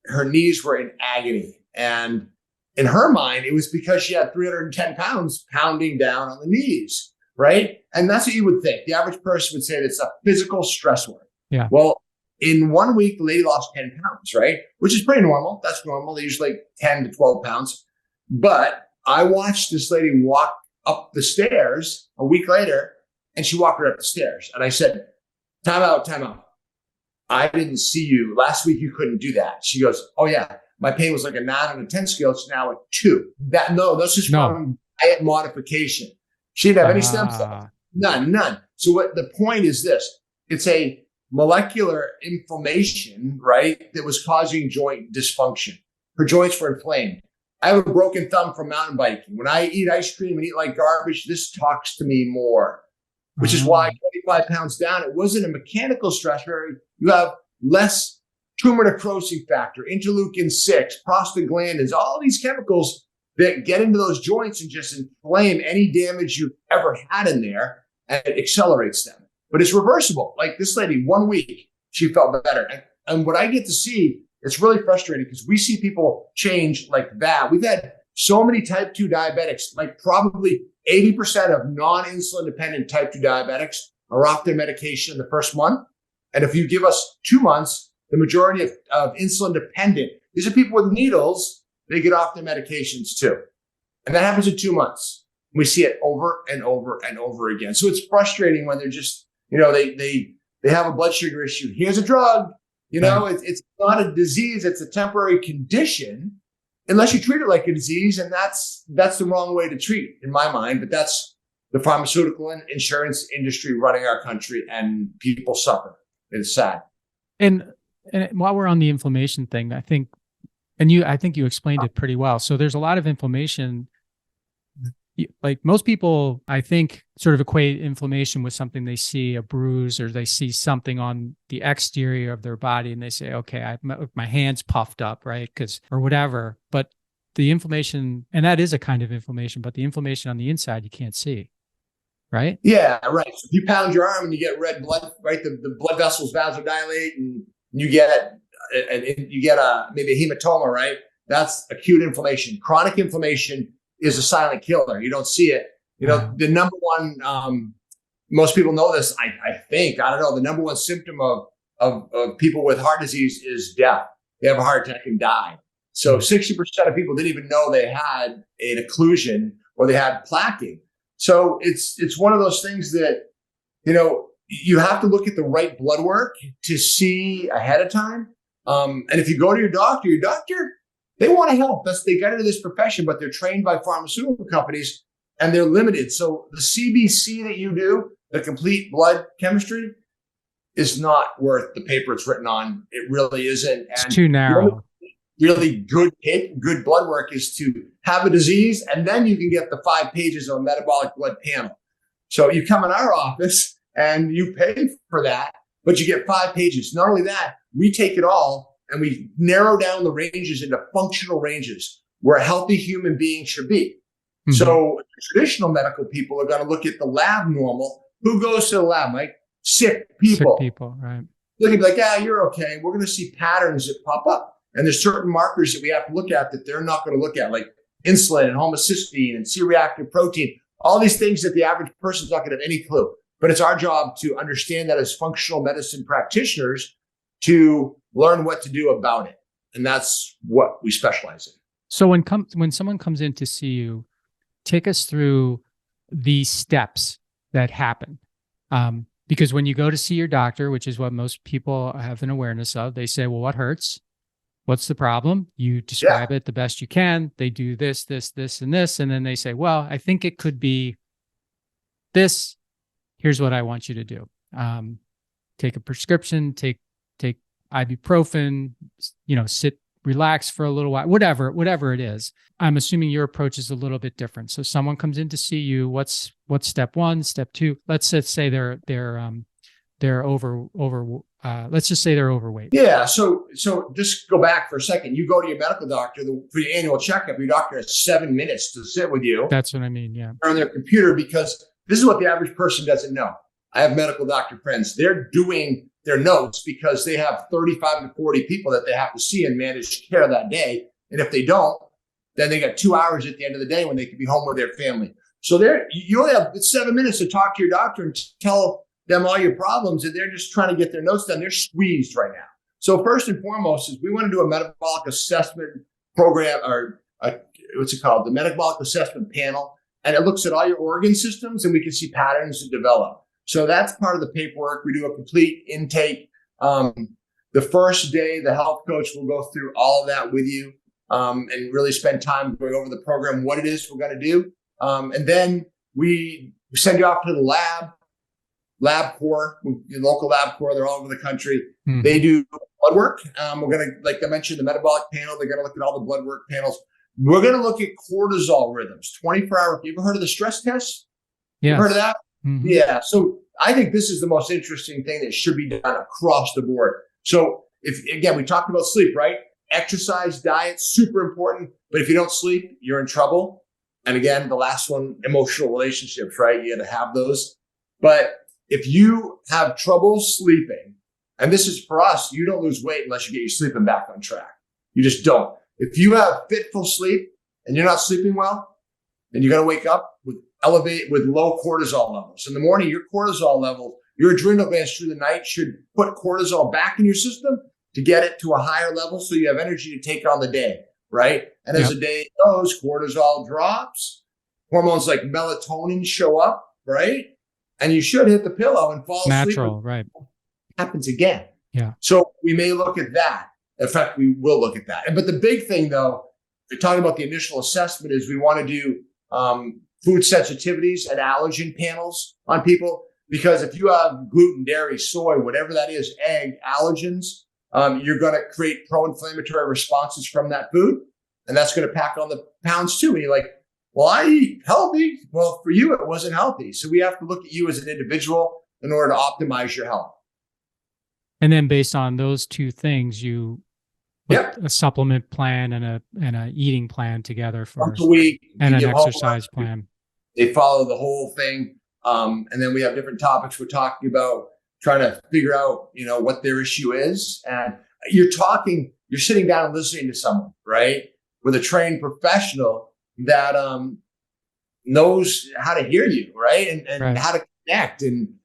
her knees were in agony. And in her mind, it was because she had 310 pounds pounding down on the knees, right? And that's what you would think. The average person would say it's a physical stressor. Yeah. Well, in 1 week, the lady lost 10 pounds, right? Which is pretty normal. That's normal. They usually 10 to 12 pounds. But I watched this lady walk up the stairs a week later, and she walked right up the stairs. And I said, time out. I didn't see you. Last week, you couldn't do that. She goes, oh, yeah. My pain was like a 9 on a 10 scale. It's now a 2. That's just from diet modification. She didn't have any stem cells. None. So what the point is this. It's a molecular inflammation, right, that was causing joint dysfunction. Her joints were inflamed. I have a broken thumb from mountain biking. When I eat ice cream and eat like garbage, this talks to me more, which is why 25 pounds down, it wasn't a mechanical stressor. You have less tumor necrosis factor, interleukin-6, prostaglandins, all these chemicals that get into those joints and just inflame any damage you've ever had in there, and it accelerates them. But it's reversible. Like this lady, 1 week, she felt better. And what I get to see, it's really frustrating because we see people change like that. We've had so many type 2 diabetics, like probably 80% of non-insulin dependent type 2 diabetics are off their medication in the first month. And if you give us 2 months, the majority of insulin dependent, these are people with needles, they get off their medications too. And that happens in 2 months. We see it over and over and over again. So it's frustrating when they're just, they have a blood sugar issue. Here's a drug. It's not a disease. It's a temporary condition unless you treat it like a disease. And that's the wrong way to treat in my mind. But that's the pharmaceutical and insurance industry running our country, and people suffer. It's sad. And And while we're on the inflammation thing, I think you explained it pretty well. So there's a lot of inflammation. Like most people, I think, sort of equate inflammation with something they see a bruise or they see something on the exterior of their body and they say, okay, my hand's puffed up, right? Or whatever. But the inflammation, and that is a kind of inflammation, but the inflammation on the inside, you can't see, right? Yeah, right. So if you pound your arm and you get red blood, right? The blood vessels vasodilate and you get maybe a hematoma, right? That's acute inflammation. Chronic inflammation is a silent killer. You don't see it. The number one, most people know this, I think, I don't know, the number one symptom of people with heart disease is death. They have a heart attack and die. So 60% of people didn't even know they had an occlusion or they had plaquing. So it's one of those things that, you have to look at the right blood work to see ahead of time. And if you go to your doctor, they want to help. They got into this profession, but they're trained by pharmaceutical companies and they're limited. So the CBC that you do, the complete blood chemistry, is not worth the paper it's written on. It really isn't. It's too narrow. Really good blood work is to have a disease, and then you can get the 5 pages of a metabolic blood panel. So you come in our office and you pay for that, but you get 5 pages. Not only that, we take it all and we narrow down the ranges into functional ranges where a healthy human being should be. Mm-hmm. So traditional medical people are going to look at the lab normal. Who goes to the lab, Mike? Sick people. Sick people, right. They're going to be like, you're okay. We're going to see patterns that pop up. And there's certain markers that we have to look at that they're not going to look at, like insulin and homocysteine and C-reactive protein, all these things that the average person's not going to have any clue. But it's our job to understand that as functional medicine practitioners to learn what to do about it. And that's what we specialize in. So when someone comes in to see you, take us through the steps that happen. Because when you go to see your doctor, which is what most people have an awareness of, they say, well, what hurts? What's the problem? You describe it the best you can. They do this, this, this, and this. And then they say, well, I think it could be this. Here's what I want you to do. Take a prescription, take ibuprofen, sit, relax for a little while, whatever it is. I'm assuming your approach is a little bit different. So someone comes in to see you. What's step 1, step 2? Let's just say they're let's just say they're overweight. Yeah. So just go back for a second. You go to your medical doctor for your annual checkup. Your doctor has 7 minutes to sit with you. That's what I mean. Yeah. On their computer, because this is what the average person doesn't know. I have medical doctor friends. They're doing their notes because they have 35 to 40 people that they have to see and manage care that day. And if they don't, then they got 2 hours at the end of the day when they can be home with their family. So you only have 7 minutes to talk to your doctor and tell them all your problems, and they're just trying to get their notes done. They're squeezed right now. So first and foremost is we want to do a metabolic assessment program, or what's it called? The metabolic assessment panel. And it looks at all your organ systems and we can see patterns that develop. So that's part of the paperwork. We do a complete intake. The first day, the health coach will go through all of that with you and really spend time going over the program, what it is we're going to do. And then we send you off to the LabCorp, your local LabCorp, they're all over the country. Mm-hmm. They do blood work. We're going to, like I mentioned, the metabolic panel, they're going to look at all the blood work panels. We're going to look at cortisol rhythms, 24-hour. You ever heard of the stress test? Yeah. Heard of that? Mm-hmm. Yeah. So I think this is the most interesting thing that should be done across the board. So again, we talked about sleep, right? Exercise, diet, super important. But if you don't sleep, you're in trouble. And again, the last one, emotional relationships, right? You got to have those. But if you have trouble sleeping, and this is for us, you don't lose weight unless you get your sleeping back on track. You just don't. If you have fitful sleep and you're not sleeping well, then you're going to wake up with low cortisol levels. In the morning, your cortisol level, your adrenal glands through the night should put cortisol back in your system to get it to a higher level so you have energy to take on the day, right? And as the day goes, cortisol drops, hormones like melatonin show up, right? And you should hit the pillow and fall asleep. Natural, right. Happens again. Yeah. So we may look at that. In fact, we will look at that. But the big thing, though, we're talking about the initial assessment, is we want to do food sensitivities and allergen panels on people. Because if you have gluten, dairy, soy, whatever that is, egg, allergens, you're going to create pro-inflammatory responses from that food. And that's going to pack on the pounds too. And you're like, well, I eat healthy. Well, for you, it wasn't healthy. So we have to look at you as an individual in order to optimize your health. And then based on those two things, you put Yep. a supplement plan and a eating plan together for Once a week. and you an give homework. exercise plan. They follow the whole thing. And then we have different topics we're talking about, trying to figure out, what their issue is. And you're sitting down and listening to someone, right? With a trained professional that knows how to hear you, right? And Right. how to connect. And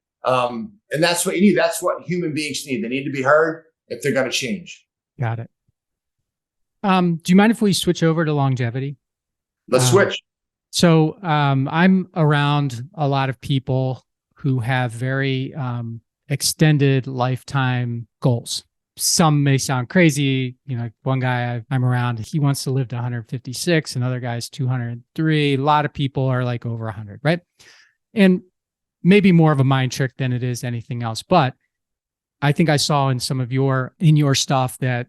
that's what you need. That's what human beings need. They need to be heard if they're going to change. Got it. Do you mind if we switch over to longevity? Let's switch. So I'm around a lot of people who have very extended lifetime goals. Some may sound crazy. One guy I'm around, he wants to live to 156. Another guy's 203. A lot of people are like over 100, right? And maybe more of a mind trick than it is anything else. But I think I saw in some of your stuff that,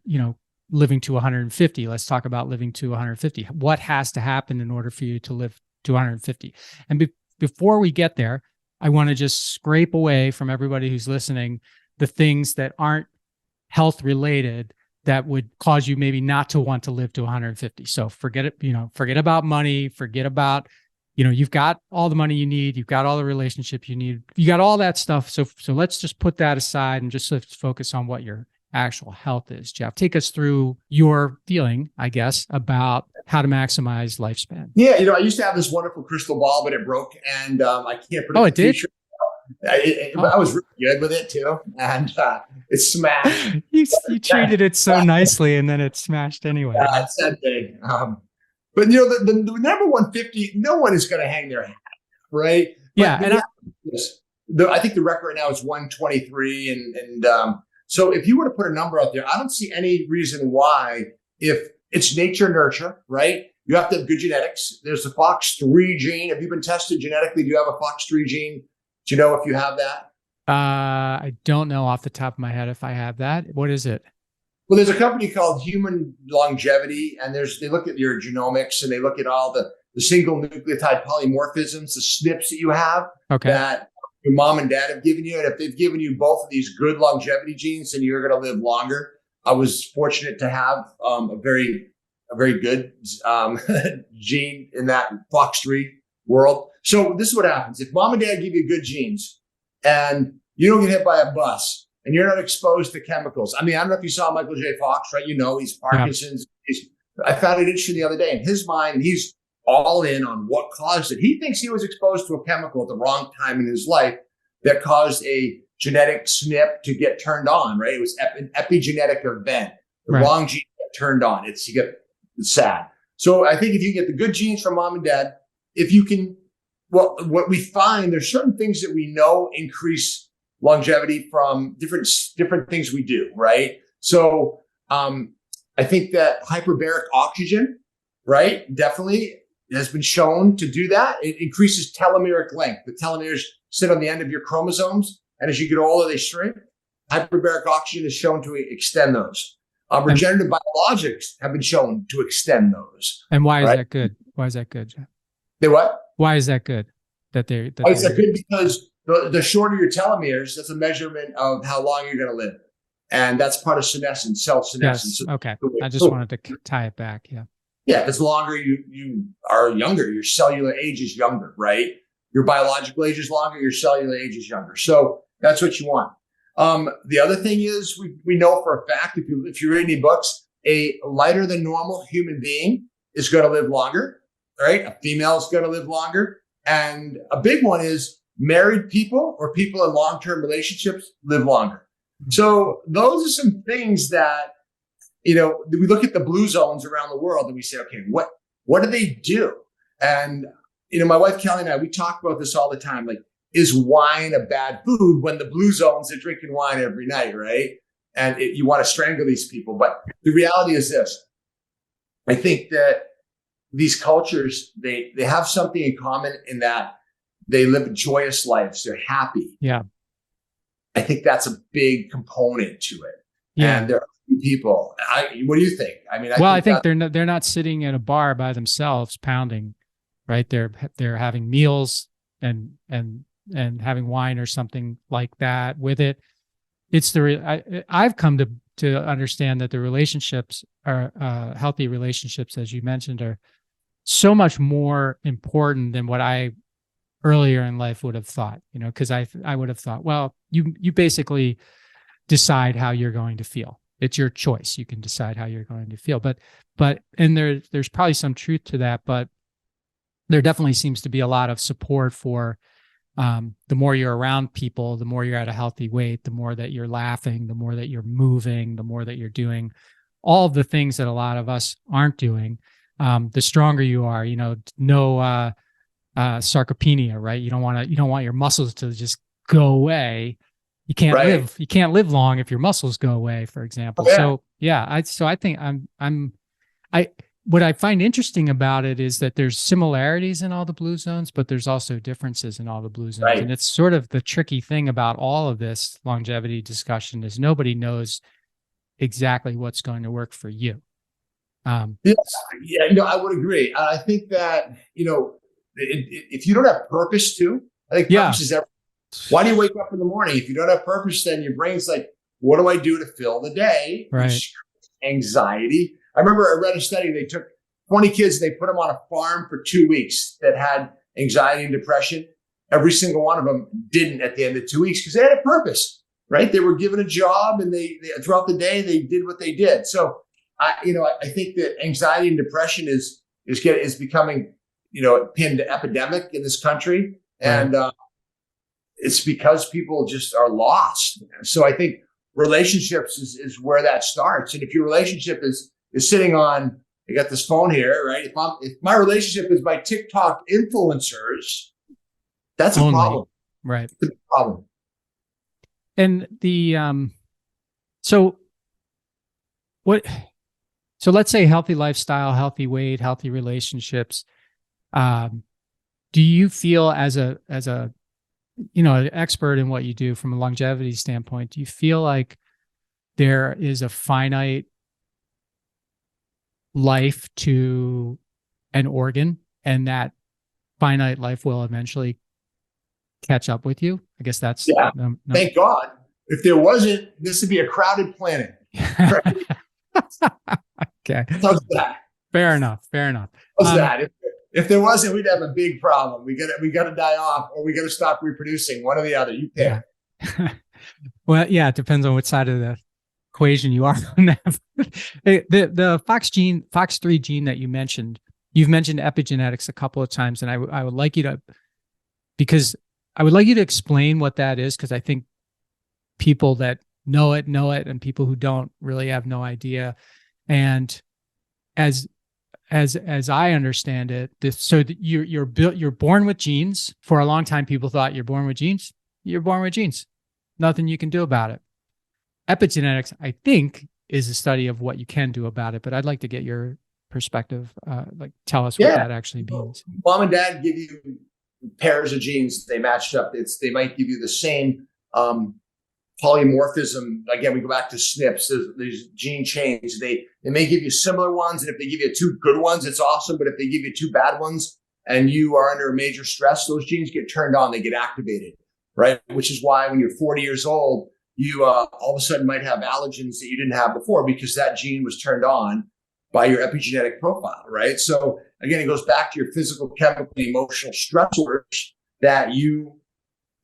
living to 150. Let's talk about living to 150. What has to happen in order for you to live to 150? And before we get there, I want to just scrape away from everybody who's listening the things that aren't health related that would cause you maybe not to want to live to 150. So forget it, forget about money, forget about, you've got all the money you need, you've got all the relationships you need, you got all that stuff. So let's just put that aside and just let's focus on what your actual health is. Jeff, take us through your feeling, I guess, about how to maximize lifespan. Yeah, I used to have this wonderful crystal ball, but it broke, and I can't predict Oh, it the did? future. I was really good with it too, and it smashed. You treated it so nicely, and then it smashed anyway. It's that thing. But the number 150, no one is going to hang their hat, right? Yeah, but I think the record right now is 123, and so if you were to put a number out there, I don't see any reason why, if it's nature nurture, right? You have to have good genetics. There's the FOX3 gene. Have you been tested genetically? Do you have a FOX3 gene? Do you know if you have that? I don't know off the top of my head if I have that. What is it? Well, there's a company called Human Longevity, and they look at your genomics and they look at all the single nucleotide polymorphisms, the SNPs that you have that your mom and dad have given you. And if they've given you both of these good longevity genes, then you're going to live longer. I was fortunate to have a very good gene in that FOX3 world. So this is what happens. If mom and dad give you good genes and you don't get hit by a bus and you're not exposed to chemicals. I mean, I don't know if you saw Michael J. Fox, right? He's Parkinson's. Yeah. I found it interesting the other day. In his mind, he's all in on what caused it. He thinks he was exposed to a chemical at the wrong time in his life that caused a genetic SNP to get turned on, right? It was an epigenetic event. The wrong gene got turned on. It's sad. So I think if you get the good genes from mom and dad, if you can, what we find, there's certain things that we know increase longevity from different things we do, right? So I think that hyperbaric oxygen, right, definitely has been shown to do that. It increases telomeric length. The telomeres sit on the end of your chromosomes, and as you get older, they shrink. Hyperbaric oxygen is shown to extend those. Regenerative biologics have been shown to extend those. And why is that good? Why is that good, Jeff? They what? Why is that good? Why is that good? Because the shorter your telomeres, that's a measurement of how long you're going to live. And that's part of senescence, self-senescence. Yes. Okay. I just wanted to tie it back. Yeah. Yeah. As longer you are younger, your cellular age is younger, right? Your biological age is longer, your cellular age is younger. So that's what you want. The other thing is we know for a fact, if you read any books, a lighter than normal human being is going to live longer, right? A female is going to live longer. And a big one is married people or people in long-term relationships live longer. So those are some things that, we look at the blue zones around the world and we say, okay, what do they do? And, my wife Kelly and I, we talk about this all the time. Like, is wine a bad food when the blue zones are drinking wine every night, right? And you want to strangle these people. But the reality is this. I think that these cultures, they have something in common in that they live joyous lives. They're happy. Yeah. I think that's a big component to it. Yeah. and they're people. What do you think? I mean, Well, I think they're not sitting in a bar by themselves pounding, right? They're having meals and having wine or something like that with it. It's I've come to understand that the relationships are healthy relationships, as you mentioned, are so much more important than what I earlier in life would have thought. Because I would have thought, well, you basically decide how you're going to feel. It's your choice. You can decide how you're going to feel. But and there's probably some truth to that, but there definitely seems to be a lot of support for the more you're around people, the more you're at a healthy weight, the more that you're laughing, the more that you're moving, the more that you're doing all of the things that a lot of us aren't doing, the stronger you are. No sarcopenia, right? You don't want your muscles to just go away. You can't live long if your muscles go away, for example. Oh, yeah. So yeah, I think what I find interesting about it is that there's similarities in all the blue zones, but there's also differences in all the blue zones. Right. And it's sort of the tricky thing about all of this longevity discussion is nobody knows exactly what's going to work for you. Yes. Yeah, I would agree. I think that, if you don't have purpose too, I think purpose is everything. Why do you wake up in the morning? If you don't have purpose, then your brain's like, what do I do to fill the day? Right. Anxiety. I remember I read a study. They took 20 kids, they put them on a farm for 2 weeks that had anxiety and depression. Every single one of them didn't at the end of 2 weeks because they had a purpose, right? They were given a job and they throughout the day, they did what they did. So I think that anxiety and depression is becoming, an epidemic in this country. And it's because people just are lost. So I think relationships is where that starts. And if your relationship is sitting on, I got this phone here, right? If my relationship is my TikTok influencers, that's a problem. Right. It's a problem. And so let's say healthy lifestyle, healthy weight, healthy relationships. Do you feel as an expert in what you do from a longevity standpoint, do you feel like there is a finite life to an organ and that finite life will eventually catch up with you? I guess that's no. Thank God. If there wasn't, this would be a crowded planet. Okay. How's that? Fair enough. How's that? If there wasn't, we'd have a big problem. We got to die off, or we got to stop reproducing. One or the other. You pick. Yeah. Well, yeah, it depends on which side of the equation you are on that. The FOX3 gene that you mentioned, you've mentioned epigenetics a couple of times, and I would like you to explain what that is, because I think people that know it, and people who don't really have no idea. And as I understand it, you're born with genes. For a long time, people thought you're born with genes. You're born with genes. Nothing you can do about it. Epigenetics, I think, is a study of what you can do about it. But I'd like to get your perspective. Tell us what that actually means. Mom and dad give you pairs of genes. They matched up. They might give you the same polymorphism. Again, we go back to SNPs. There's gene chains. They may give you similar ones, and if they give you 2 good ones, it's awesome. But if they give you 2 bad ones and you are under major stress, those genes get turned on. They get activated, right? Which is why when you're 40 years old, you all of a sudden might have allergens that you didn't have before because that gene was turned on by your epigenetic profile, right? So again, it goes back to your physical, chemical, and emotional stressors that you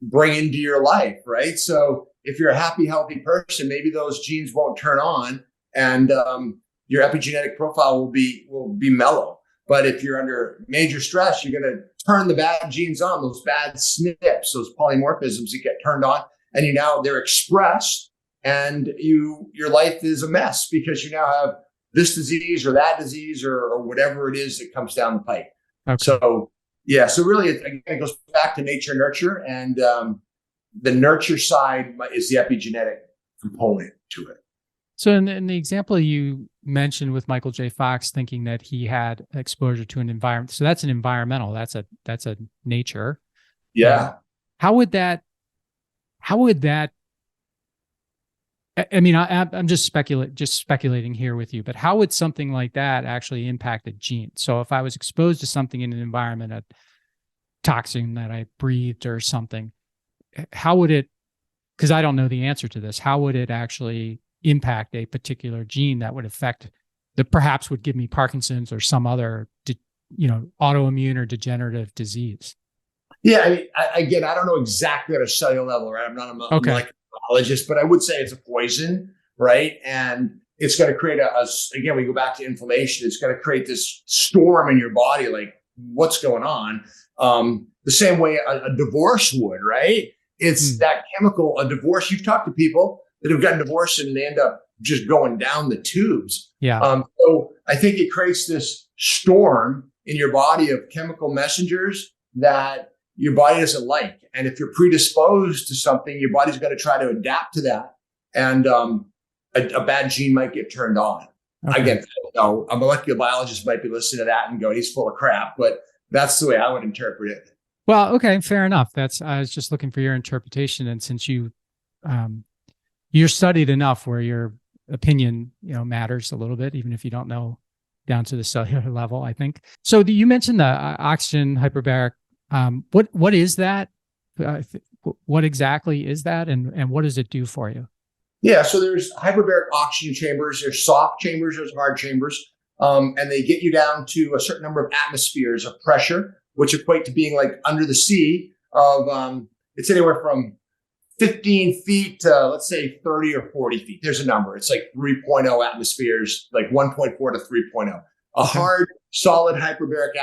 bring into your life, right? So if you're a happy, healthy person, maybe those genes won't turn on, and your epigenetic profile will be mellow. But if you're under major stress, you're going to turn the bad genes on, those bad SNPs, those polymorphisms that get turned on, and they're expressed, and your life is a mess because you now have this disease or that disease or whatever it is that comes down the pipe. Okay. So really, it goes back to nature nurture, and the nurture side is the epigenetic component to it. So in the example you mentioned with Michael J. Fox, thinking that he had exposure to an environment, so that's an environmental, that's a nature. Yeah. How would that I mean, I'm just speculating here with you, but how would something like that actually impact a gene? So if I was exposed to something in an environment, a toxin that I breathed or something, how would it, because I don't know the answer to this, how would it actually impact a particular gene that would affect that perhaps would give me Parkinson's or some other, autoimmune or degenerative disease? Yeah, I mean, again, I don't know exactly at a cellular level, right? I'm not a molecular biologist, but I would say it's a poison, right? And it's going to create again, we go back to inflammation. It's going to create this storm in your body, like what's going on? The same way a divorce would, right? It's that chemical, a divorce. You've talked to people that have gotten divorced and they end up just going down the tubes. Yeah. So I think it creates this storm in your body of chemical messengers that your body doesn't like. And if you're predisposed to something, your body's going to try to adapt to that. And a bad gene might get turned on. Okay. Again, a molecular biologist might be listening to that and go, he's full of crap. But that's the way I would interpret it. Well, okay, fair enough. I was just looking for your interpretation. And since you're studied enough where your opinion, matters a little bit, even if you don't know down to the cellular level, I think. So you mentioned the oxygen hyperbaric. What is that? What exactly is that, and what does it do for you? Yeah, so there's hyperbaric oxygen chambers. There's soft chambers. There's hard chambers, and they get you down to a certain number of atmospheres of pressure, which equate to being like under the sea of it's anywhere from 15 feet to, let's say, 30 or 40 feet. There's a number. It's like 3.0 atmospheres, like 1.4 to 3.0. A hard, solid hyperbaric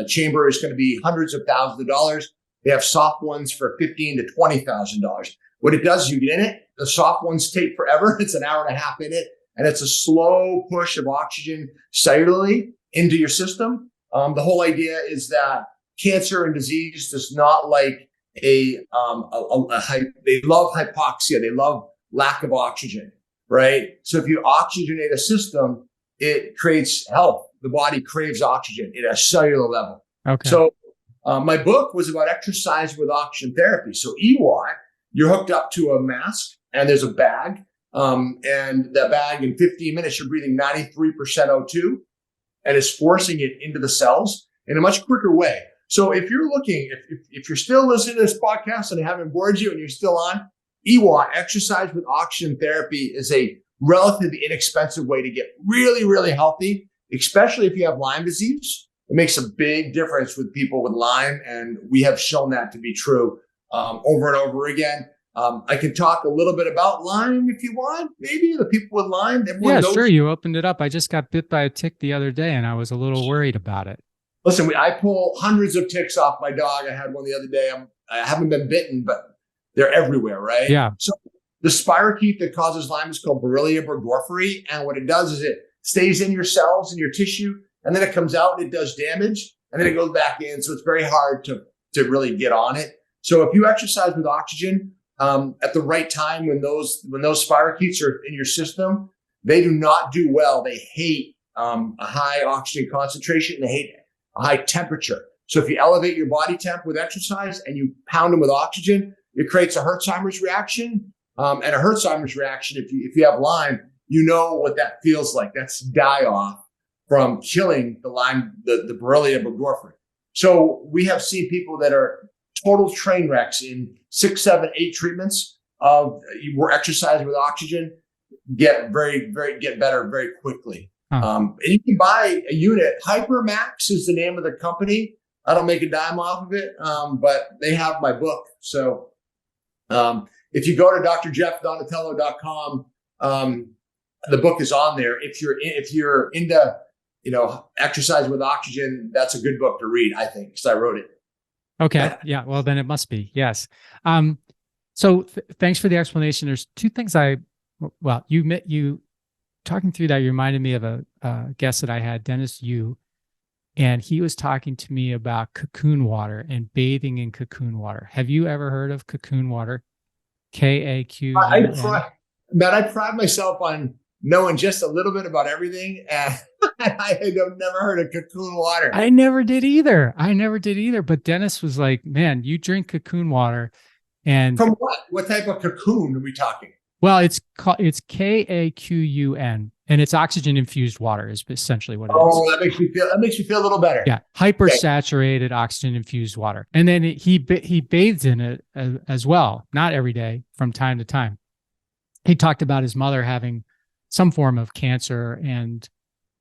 chamber is going to be hundreds of thousands of dollars. They have soft ones for $15,000 to $20,000. What it does, you get in it. The soft ones take forever. It's an hour and a half in it, and it's a slow push of oxygen cellularly into your system. The whole idea is that cancer and disease does not like they love hypoxia. They love lack of oxygen, right? So if you oxygenate a system, it creates health. The body craves oxygen at a cellular level. Okay. So my book was about exercise with oxygen therapy. So EWOT, you're hooked up to a mask and there's a bag. And that bag, in 15 minutes, you're breathing 93% O2 and it's forcing it into the cells in a much quicker way. So if you're looking, if you're still listening to this podcast and I haven't bored you and you're still on, EWOT, exercise with oxygen therapy, is a relatively inexpensive way to get really, really healthy, especially if you have Lyme disease. It makes a big difference with people with Lyme, and we have shown that to be true over and over again. I can talk a little bit about Lyme if you want, maybe the people with Lyme. Yeah, sure. You opened it up. I just got bit by a tick the other day and I was a little worried about it. Listen, I pull hundreds of ticks off my dog. I had one the other day. I haven't been bitten, but they're everywhere, right? Yeah. So the spirochete that causes Lyme is called Borrelia burgdorferi. And what it does is it stays in your cells and your tissue, and then it comes out and it does damage, and then it goes back in. So it's very hard to really get on it. So if you exercise with oxygen at the right time, when those spirochetes are in your system, they do not do well. They hate a high oxygen concentration, and they hate a high temperature. So if you elevate your body temp with exercise and you pound them with oxygen, it creates a Herxheimer's reaction. And a Herxheimer's reaction, if you have Lyme, you know what that feels like. That's die-off from killing the Lyme, the Borrelia burgdorferi. So we have seen people that are total train wrecks in 6, 7, 8 treatments of exercise with oxygen, get better very quickly. And you can buy a unit. Hypermax is the name of the company. I don't make a dime off of it, but they have my book. So if you go to drjeffdonatello.com, the book is on there. If you're into exercise with oxygen, that's a good book to read, I think, because I wrote it. Okay. Yeah. Well, then it must be. Yes. So thanks for the explanation. There's two things you talking through that, you reminded me of a guest that I had, Dennis Yu, and he was talking to me about cocoon water and bathing in cocoon water. Have you ever heard of cocoon water? KAQ. I pride myself on knowing just a little bit about everything, and I have never heard of cocoon water. I never did either. But Dennis was like, "Man, you drink cocoon water." And from what type of cocoon are we talking? Well, it's KAQUN, and it's oxygen infused water is essentially what it is. Oh, that makes me feel a little better. Yeah, hypersaturated oxygen infused water, and then he bathes in it as well, not every day, from time to time. He talked about his mother having some form of cancer and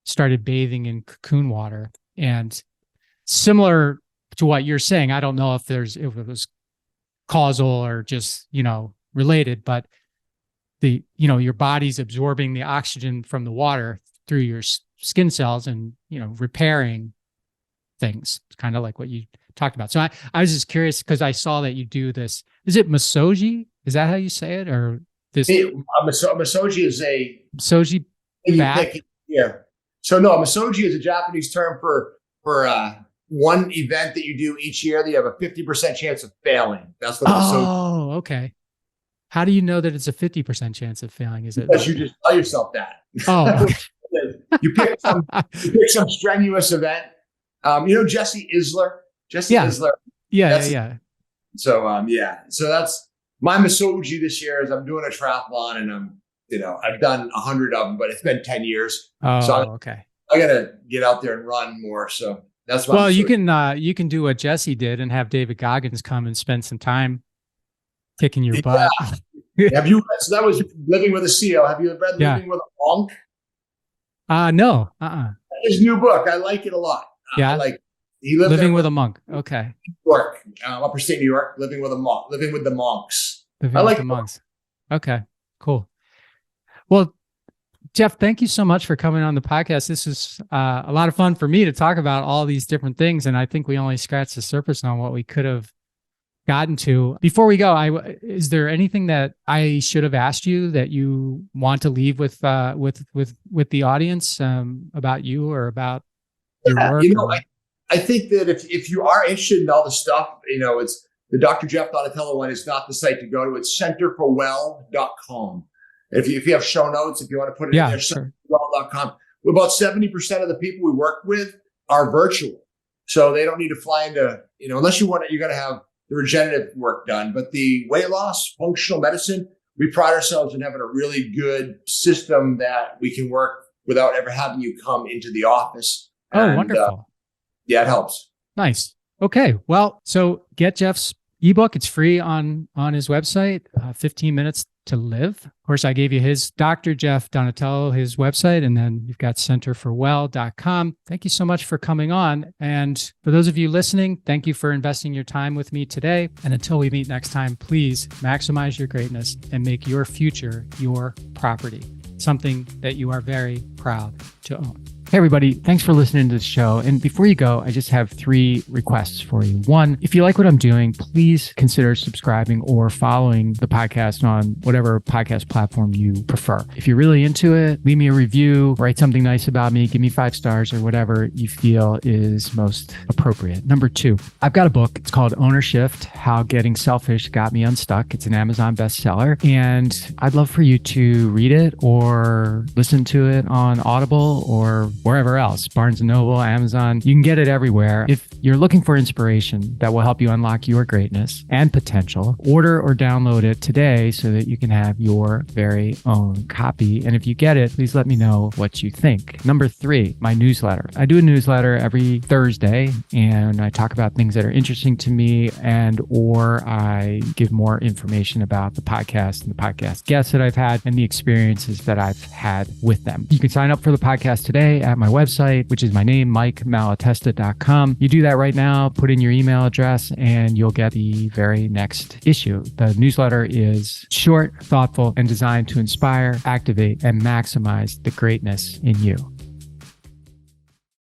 started bathing in cocoon water, and similar to what you're saying. I don't know if it was causal or just related, but your body's absorbing the oxygen from the water through your skin cells and, repairing things. It's kind of like what you talked about. So I was just curious because I saw that you do this. Is it Masoji? Is that how you say it? Or this? Masoji is a Masoji bath? Yeah. So no, Masoji is a Japanese term for one event that you do each year that you have a 50% chance of failing. That's what Masoji. Oh, okay. How do you know that it's a 50% chance of failing? Is it because you just tell yourself that? Oh, okay. you pick some strenuous event. Jesse Isler. Isler. Yeah. So that's my Masoji this year. Is I'm doing a triathlon and I've done 100 of them, but it's been 10 years. Oh, so okay. I gotta get out there and run more. So that's why. Well, you can do what Jesse did and have David Goggins come and spend some time kicking your butt. Yeah. Have you? So that was Living with a Seal. Have you read Living with a Monk? No. His new book. I like it a lot. Yeah. He lived Living with a Monk. Okay. New York, upstate New York. Living with the monks. Living with the monks. Okay. Cool. Well, Jeff, thank you so much for coming on the podcast. This is a lot of fun for me to talk about all these different things, and I think we only scratched the surface on what we could have gotten to. Before we go, is there anything that I should have asked you that you want to leave with the audience about you or about your work? I think that if you are interested in all the stuff, it's the Dr. Jeff Donatello one is not the site to go to. It's centerforwell.com. If you have show notes, if you want to put it in there, sure. centerforwell.com. About 70% of the people we work with are virtual. So they don't need to fly into, unless you're going to have the regenerative work done. But the weight loss, functional medicine, we pride ourselves in having a really good system that we can work without ever having you come into the office. Oh, wonderful. Yeah, it helps. Nice. Okay. Well, so get Jeff's ebook. It's free on his website, 15 Minutes to Live. Of course, I gave you his Dr. Jeff Donatello, his website, and then you've got centerforwell.com. Thank you so much for coming on. And for those of you listening, thank you for investing your time with me today. And until we meet next time, please maximize your greatness and make your future your property, something that you are very proud to own. Hey, everybody. Thanks for listening to the show. And before you go, I just have 3 requests for you. 1, if you like what I'm doing, please consider subscribing or following the podcast on whatever podcast platform you prefer. If you're really into it, leave me a review, write something nice about me, give me 5 stars or whatever you feel is most appropriate. Number 2, I've got a book. It's called Owner Shift: How Getting Selfish Got Me Unstuck. It's an Amazon bestseller. And I'd love for you to read it or listen to it on Audible or wherever else, Barnes & Noble, Amazon. You can get it everywhere. If you're looking for inspiration that will help you unlock your greatness and potential, order or download it today so that you can have your very own copy. And if you get it, please let me know what you think. Number 3, my newsletter. I do a newsletter every Thursday, and I talk about things that are interesting to me or I give more information about the podcast and the podcast guests that I've had and the experiences that I've had with them. You can sign up for the podcast today at my website, which is my name, MikeMalatesta.com. You do that right now, put in your email address, and you'll get the very next issue. The newsletter is short, thoughtful, and designed to inspire, activate, and maximize the greatness in you.